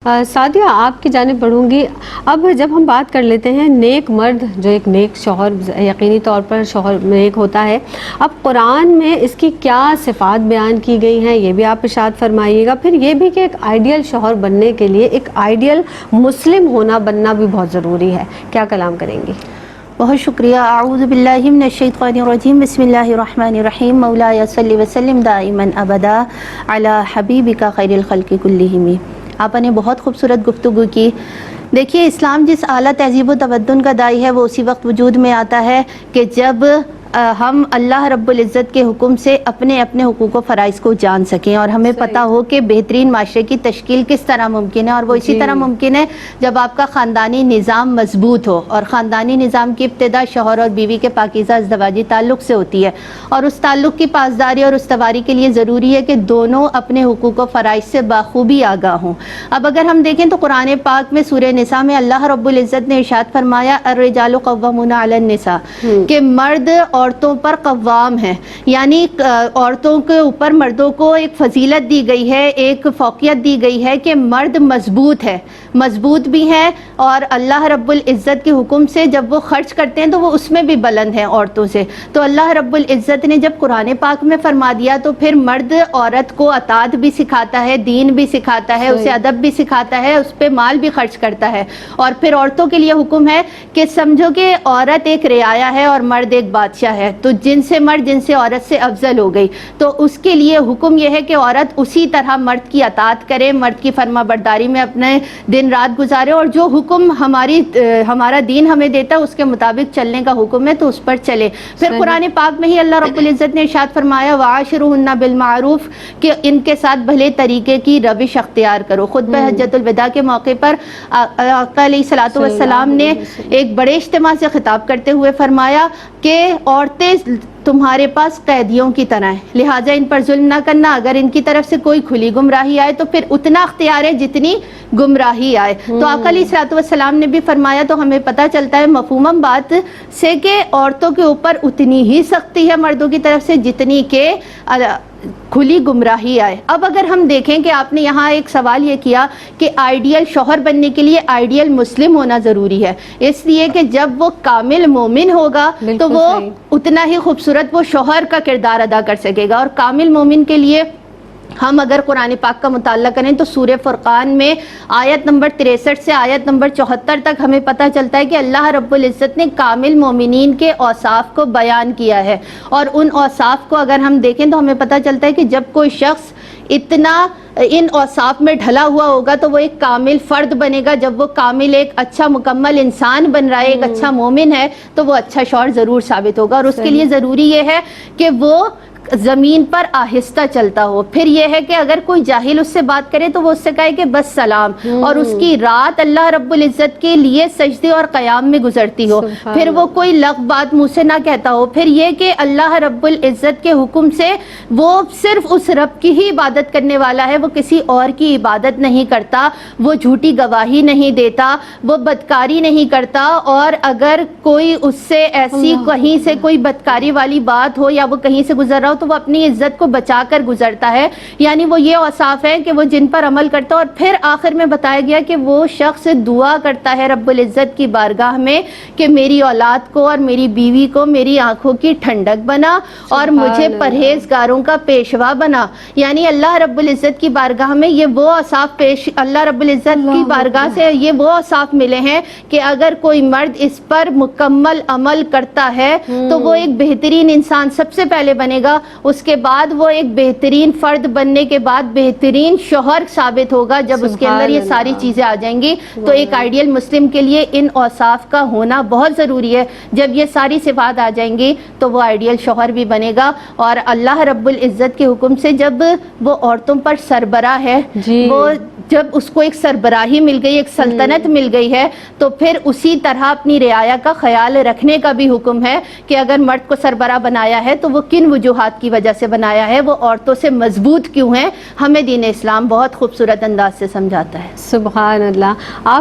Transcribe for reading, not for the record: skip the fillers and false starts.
سعدیہ آپ کی جانب بڑھوں گی۔ اب جب ہم بات کر لیتے ہیں نیک مرد جو ایک نیک شوہر یقینی طور پر شوہر نیک ہوتا ہے، اب قرآن میں اس کی کیا صفات بیان کی گئی ہیں یہ بھی آپ ارشاد فرمائیے گا، پھر یہ بھی کہ ایک آئیڈیل شوہر بننے کے لیے ایک آئیڈیل مسلم بننا بھی بہت ضروری ہے، کیا کلام کریں گی؟ بہت شکریہ۔ اعوذ باللہ من الشیطان الرجیم، بسم اللہ الرحمن الرحیم، مولایا صلی وسلم دائما ابدا علی حبیبک خیر الخلق کلہم۔ آپ نے بہت خوبصورت گفتگو کی۔ دیکھیے، اسلام جس اعلیٰ تہذیب و تمدن کا داعی ہے وہ اسی وقت وجود میں آتا ہے کہ جب ہم اللہ رب العزت کے حکم سے اپنے اپنے حقوق و فرائض کو جان سکیں اور ہمیں پتہ ہو کہ بہترین معاشرے کی تشکیل کس طرح ممکن ہے، اور وہ اسی طرح ممکن ہے جب آپ کا خاندانی نظام مضبوط ہو، اور خاندانی نظام کی ابتدا شوہر اور بیوی کے پاکیزہ ازدواجی تعلق سے ہوتی ہے، اور اس تعلق کی پاسداری اور استواری کے لیے ضروری ہے کہ دونوں اپنے حقوق و فرائض سے بخوبی آگاہ ہوں۔ اب اگر ہم دیکھیں تو قرآن پاک میں سورہ نساء میں اللہ رب العزت نے ارشاد فرمایا الرجال قوامون علی النساء، کہ مرد عورتوں پر قوام ہیں، یعنی عورتوں کے اوپر مردوں کو ایک فضیلت دی گئی ہے، ایک فوقیت دی گئی ہے کہ مرد مضبوط بھی ہیں، اور اللہ رب العزت کے حکم سے جب وہ خرچ کرتے ہیں تو وہ اس میں بھی بلند ہیں عورتوں سے۔ تو اللہ رب العزت نے جب قرآن پاک میں فرما دیا تو پھر مرد عورت کو اطاعت بھی سکھاتا ہے، دین بھی سکھاتا ہے، اسے ادب بھی سکھاتا ہے، اس پہ مال بھی خرچ کرتا ہے۔ اور پھر عورتوں کے لیے حکم ہے کہ سمجھو کہ عورت ایک رعایا ہے اور مرد ایک بادشاہ ہے، تو جن سے عورت سے افضل ہو گئی، تو اس کے لیے حکم یہ ہے کہ عورت اسی طرح مرد کی اطاعت کرے، مرد کی فرما برداری میں اپنے دن رات گزارے، اور جو حکم ہمارا دین ہمیں دیتا ہے اس کے مطابق چلنے کا حکم ہے تو اس پر چلے۔ پھر قرآن پاک میں ہی اللہ رب العزت نے ارشاد فرمایا وعاشروہن بالمعروف، کہ ان کے ساتھ بھلے طریقے کی روش اختیار کرو۔ خطبہ حجۃ الوداع کے موقع پر آقا علیہ الصلوۃ والسلام نے ایک بڑے اجتماع سے خطاب کرتے ہوئے فرمایا کہ عورتیں تمہارے پاس قیدیوں کی طرح ہیں، لہٰذا ان پر ظلم نہ کرنا، اگر ان کی طرف سے کوئی کھلی گمراہی آئے تو پھر اتنا اختیار ہے جتنی گمراہی آئے۔ تو آقا علیہ الصلوۃ والسلام نے بھی فرمایا، تو ہمیں پتہ چلتا ہے مفہوم بات سے کہ عورتوں کے اوپر اتنی ہی سختی ہے مردوں کی طرف سے جتنی کہ کھلی گمراہی آئے۔ اب اگر ہم دیکھیں کہ آپ نے یہاں ایک سوال یہ کیا کہ آئیڈیل شوہر بننے کے لیے آئیڈیل مسلم ہونا ضروری ہے، اس لیے کہ جب وہ کامل مومن ہوگا تو وہ اتنا ہی خوبصورت وہ شوہر کا کردار ادا کر سکے گا۔ اور کامل مومن کے لیے ہم اگر قرآن پاک کا مطالعہ کریں تو سورہ فرقان میں آیت نمبر 63 سے آیت نمبر 74 تک ہمیں پتہ چلتا ہے کہ اللہ رب العزت نے کامل مومنین کے اوصاف کو بیان کیا ہے، اور ان اوصاف کو اگر ہم دیکھیں تو ہمیں پتہ چلتا ہے کہ جب کوئی شخص اتنا ان اوصاف میں ڈھلا ہوا ہوگا تو وہ ایک کامل فرد بنے گا۔ جب وہ کامل ایک اچھا مکمل انسان بن رہا ہے، ایک اچھا مومن ہے، تو وہ اچھا شوہر ضرور ثابت ہوگا، اور اس کے لیے ضروری یہ ہے کہ وہ زمین پر آہستہ چلتا ہو۔ پھر یہ ہے کہ اگر کوئی جاہل اس سے بات کرے تو وہ اس سے کہے کہ بس سلام، اور اس کی رات اللہ رب العزت کے لیے سجدے اور قیام میں گزرتی ہو، پھر وہ کوئی لغو بات منہ سے نہ کہتا ہو۔ پھر یہ کہ اللہ رب العزت کے حکم سے وہ صرف اس رب کی ہی عبادت کرنے والا ہے، وہ کسی اور کی عبادت نہیں کرتا، وہ جھوٹی گواہی نہیں دیتا، وہ بدکاری نہیں کرتا، اور اگر کوئی اس سے ایسی کہیں سے کوئی بدکاری والی بات ہو یا وہ کہیں سے گزر رہا ہو تو وہ اپنی عزت کو بچا کر گزرتا ہے۔ یعنی وہ یہ اوصاف ہیں کہ وہ جن پر عمل کرتا ہے۔ اور پھر آخر میں بتایا گیا کہ وہ شخص دعا کرتا ہے رب العزت کی بارگاہ میں کہ میری اولاد کو اور میری بیوی کو میری آنکھوں کی ٹھنڈک بنا اور مجھے پرہیزگاروں کا پیشوا بنا۔ یعنی اللہ رب العزت کی بارگاہ میں یہ وہ اوصاف اللہ رب العزت کی بارگاہ سے یہ وہ اوصاف ملے ہیں کہ اگر کوئی مرد اس پر مکمل عمل کرتا ہے تو وہ ایک بہترین انسان سب سے پہلے بنے گا، اس کے بعد وہ ایک بہترین فرد بننے کے بعد بہترین شوہر ثابت ہوگا جب اس کے اندر یہ ساری چیزیں آ جائیں گی۔ تو ایک آئیڈیل مسلم کے لیے ان اوصاف کا ہونا بہت ضروری ہے۔ جب یہ ساری صفات آ جائیں گی تو وہ آئیڈیل شوہر بھی بنے گا، اور اللہ رب العزت کے حکم سے جب وہ عورتوں پر سربراہ ہے، وہ جب اس کو ایک سربراہی مل گئی، ایک سلطنت مل گئی ہے، تو پھر اسی طرح اپنی رعایا کا خیال رکھنے کا بھی حکم ہے کہ اگر مرد کو سربراہ بنایا ہے تو وہ کن وجوہات کی وجہ سے بنایا ہے، وہ عورتوں سے مضبوط کیوں ہیں، ہمیں دین اسلام بہت خوبصورت انداز سے سمجھاتا ہے۔ سبحان اللہ۔ آپ